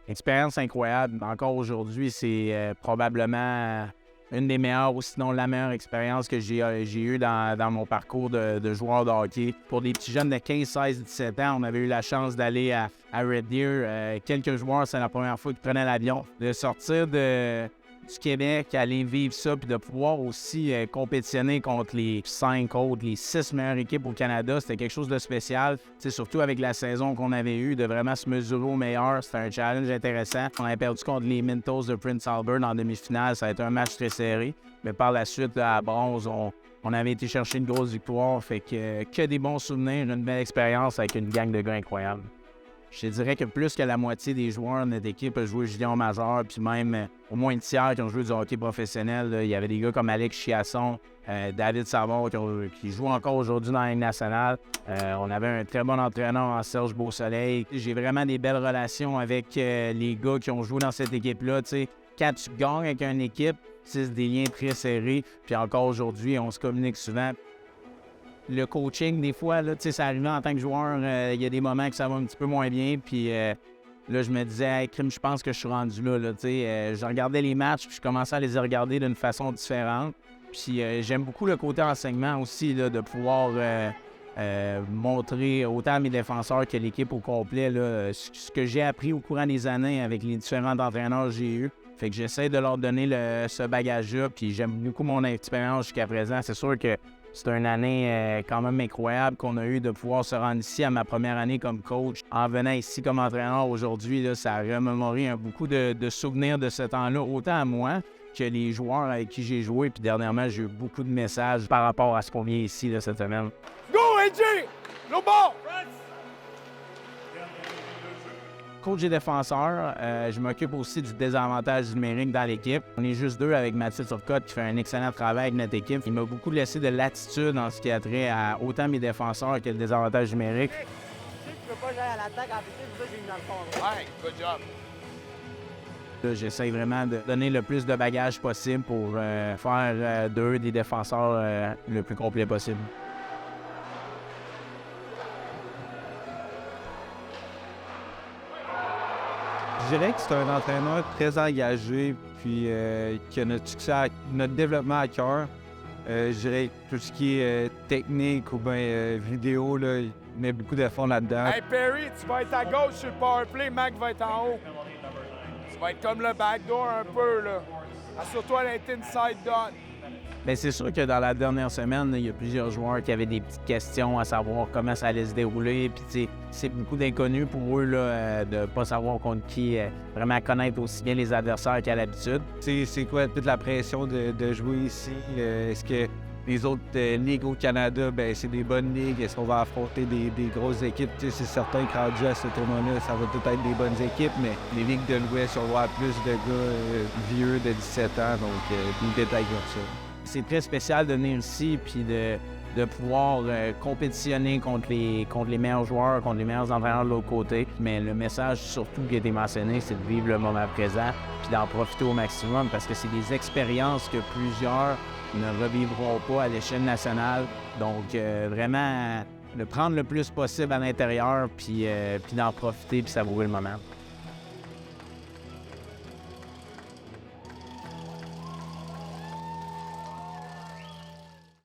Expérience incroyable. Encore aujourd'hui, c'est probablement une des meilleures ou sinon la meilleure expérience que j'ai eue dans mon parcours de joueur de hockey. Pour des petits jeunes de 15, 16, 17 ans, on avait eu la chance d'aller à Red Deer. Quelques joueurs, c'est la première fois qu'ils prenaient l'avion. De sortir du Québec, aller vivre ça, puis de pouvoir aussi compétitionner contre les 5 autres, les 6 meilleures équipes au Canada, c'était quelque chose de spécial. T'sais, surtout avec la saison qu'on avait eue, de vraiment se mesurer au meilleur, c'était un challenge intéressant. On avait perdu contre les Mintos de Prince Albert en demi-finale, ça a été un match très serré. Mais par la suite, à bronze, on avait été chercher une grosse victoire, fait que des bons souvenirs, une belle expérience avec une gang de gars incroyables. Je te dirais que plus que la moitié des joueurs de notre équipe ont joué junior majeur, puis même au moins une tiers qui ont joué du hockey professionnel. Là. Il y avait des gars comme Alex Chiasson, David Savard qui jouent encore aujourd'hui dans la Ligue nationale. On avait un très bon entraîneur en Serge Beausoleil. J'ai vraiment des belles relations avec les gars qui ont joué dans cette équipe-là. T'sais. Quand tu gagnes avec une équipe, c'est des liens très serrés. Puis encore aujourd'hui, on se communique souvent. Le coaching, des fois, là, ça arrivait en tant que joueur, il y a des moments que ça va un petit peu moins bien. Puis là, je me disais, hey, crime, je pense que je suis rendu là. Je regardais les matchs, puis je commençais à les regarder d'une façon différente. Puis j'aime beaucoup le côté enseignement aussi, là, de pouvoir montrer autant à mes défenseurs que l'équipe au complet là, ce que j'ai appris au courant des années avec les différents entraîneurs que j'ai eus. Fait que j'essaie de leur donner ce bagage-là, puis j'aime beaucoup mon expérience jusqu'à présent. C'est sûr que c'est une année quand même incroyable qu'on a eu de pouvoir se rendre ici à ma première année comme coach. En venant ici comme entraîneur aujourd'hui, là, ça a remémoré beaucoup de souvenirs de ce temps-là, autant à moi que les joueurs avec qui j'ai joué. Puis dernièrement, j'ai eu beaucoup de messages par rapport à ce qu'on vient ici là, cette semaine. Go, AJ! No ball! Coach et défenseur, je m'occupe aussi du désavantage numérique dans l'équipe. On est juste deux avec Mathilde Turcotte qui fait un excellent travail avec notre équipe. Il m'a beaucoup laissé de latitude en ce qui a trait à autant mes défenseurs que le désavantage numérique. Je peux pas aller à l'attaque en petit, c'est ça que j'ai mis dans le fond. Ouais, good job. J'essaie vraiment de donner le plus de bagages possible pour faire d'eux des défenseurs le plus complet possible. Je dirais que c'est un entraîneur très engagé, puis qui a notre succès, notre développement à cœur. Je dirais que tout ce qui est technique ou bien vidéo, là, il met beaucoup d'efforts là-dedans. Hey Perry, tu vas être à gauche sur le powerplay, Mac va être en haut. Tu vas être comme le backdoor un peu, là. Assure-toi d'être inside dot. Bien, c'est sûr que dans la dernière semaine, là, il y a plusieurs joueurs qui avaient des petites questions à savoir comment ça allait se dérouler. Puis, c'est beaucoup d'inconnus pour eux là, de ne pas savoir contre qui, vraiment connaître aussi bien les adversaires qu'à l'habitude. C'est quoi toute la pression de jouer ici? Est-ce que les autres ligues au Canada, ben c'est des bonnes ligues? Est-ce qu'on va affronter des grosses équipes? C'est certain que rendu à ce tournoi-là, ça va tout être des bonnes équipes, mais les ligues de l'Ouest, on va avoir plus de gars vieux de 17 ans, donc des détails comme ça. C'est très spécial de venir ici puis de pouvoir compétitionner contre les meilleurs joueurs, contre les meilleurs entraîneurs de l'autre côté. Mais le message surtout qui a été mentionné, c'est de vivre le moment présent puis d'en profiter au maximum parce que c'est des expériences que plusieurs ne revivront pas à l'échelle nationale. Donc vraiment, de prendre le plus possible à l'intérieur puis d'en profiter puis savourer le moment.